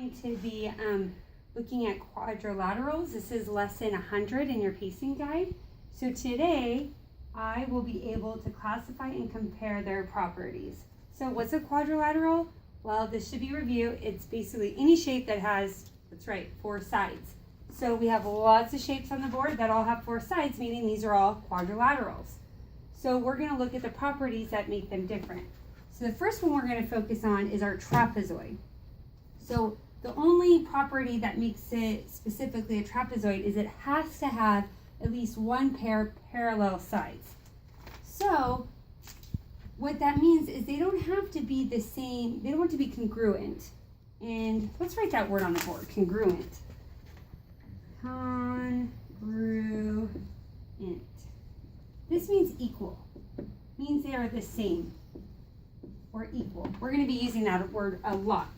going to be looking at quadrilaterals. This is lesson 100 in your pacing guide. So today I will be able to classify and compare their properties. So what's a quadrilateral? Well, this should be review. It's basically any shape that has, that's right, 4 sides. So we have lots of shapes on the board that all have 4 sides, meaning these are all quadrilaterals. So we're going to look at the properties that make them different. So the first one we're going to focus on is our trapezoid. So the only property that makes it specifically a trapezoid is it has to have at least one pair parallel sides. So what that means is they don't have to be the same, they don't have to be congruent. And let's write that word on the board, congruent. Congruent. This means equal, means they are the same or equal. We're going to be using that word a lot.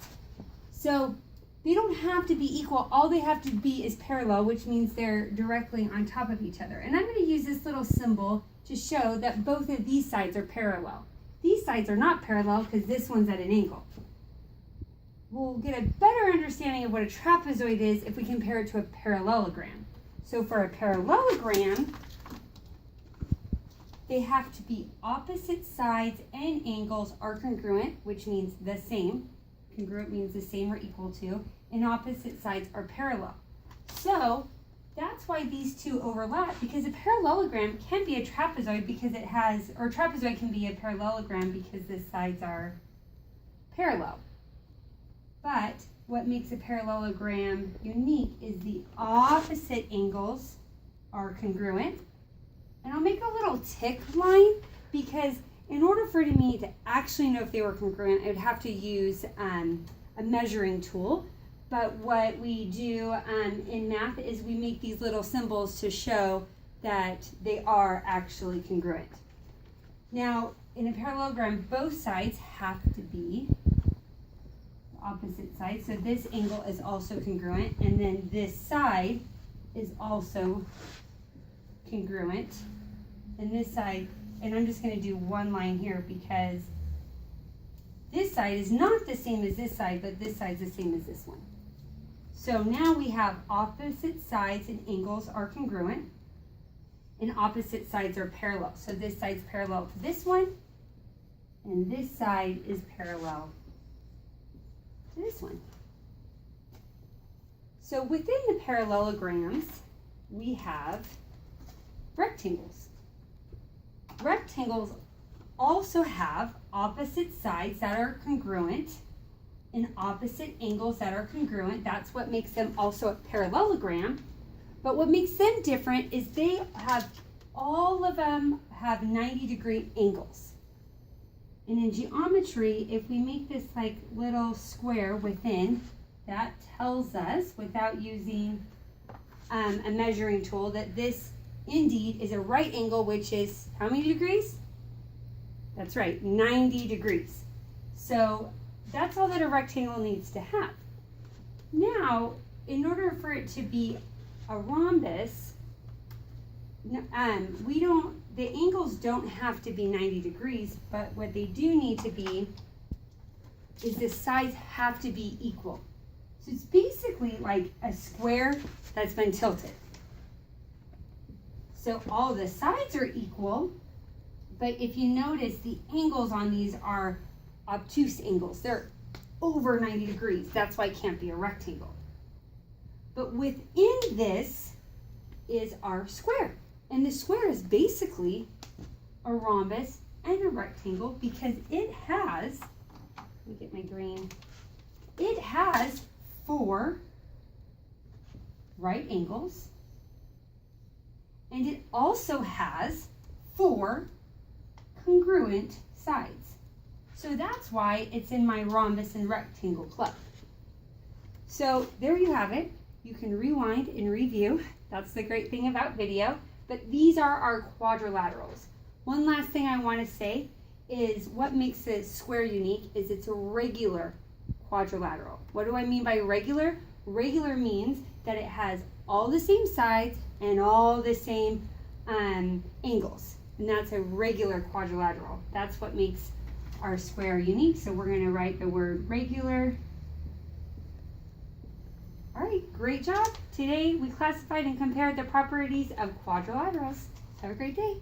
So they don't have to be equal. All they have to be is parallel, which means they're directly on top of each other. And I'm going to use this little symbol to show that both of these sides are parallel. These sides are not parallel because this one's at an angle. We'll get a better understanding of what a trapezoid is if we compare it to a parallelogram. So for a parallelogram, they have to be opposite sides and angles are congruent, which means the same. Congruent means the same or equal to, and opposite sides are parallel. So that's why these two overlap, because a parallelogram can be a trapezoid because it has, or a trapezoid can be a parallelogram because the sides are parallel. But what makes a parallelogram unique is the opposite angles are congruent. And I'll make a little tick line because in order for me to actually know if they were congruent, I would have to use a measuring tool. But what we do in math is we make these little symbols to show that they are actually congruent. Now, in a parallelogram, both sides have to be opposite sides. So this angle is also congruent, and then this side is also congruent. And this side, and I'm just going to do one line here because this side is not the same as this side, but this side's the same as this one. So now we have opposite sides and angles are congruent, and opposite sides are parallel. So this side's parallel to this one, and this side is parallel to this one. So within the parallelograms, we have rectangles. Rectangles also have opposite sides that are congruent and opposite angles that are congruent. That's what makes them also a parallelogram. But what makes them different is they have, all of them have 90-degree angles. And in geometry, if we make this like little square within, that tells us, without using a measuring tool, that this indeed is a right angle, which is how many degrees? That's right, 90 degrees. So that's all that a rectangle needs to have. Now, in order for it to be a rhombus, the angles don't have to be 90 degrees, but what they do need to be is the sides have to be equal. So it's basically like a square that's been tilted. So all the sides are equal, but if you notice, the angles on these are obtuse angles. They're over 90 degrees. That's why it can't be a rectangle. But within this is our square. And the square is basically a rhombus and a rectangle because it has, let me get my green, it has 4 right angles. And it also has 4 congruent sides. So that's why it's in my rhombus and rectangle club. So there you have it. You can rewind and review. That's the great thing about video. But these are our quadrilaterals. One last thing I want to say is what makes a square unique is it's a regular quadrilateral. What do I mean by regular? Regular means that it has all the same sides and all the same angles. And that's a regular quadrilateral. That's what makes our square unique. So we're going to write the word regular Great job. Today we classified and compared the properties of quadrilaterals. Have a great day.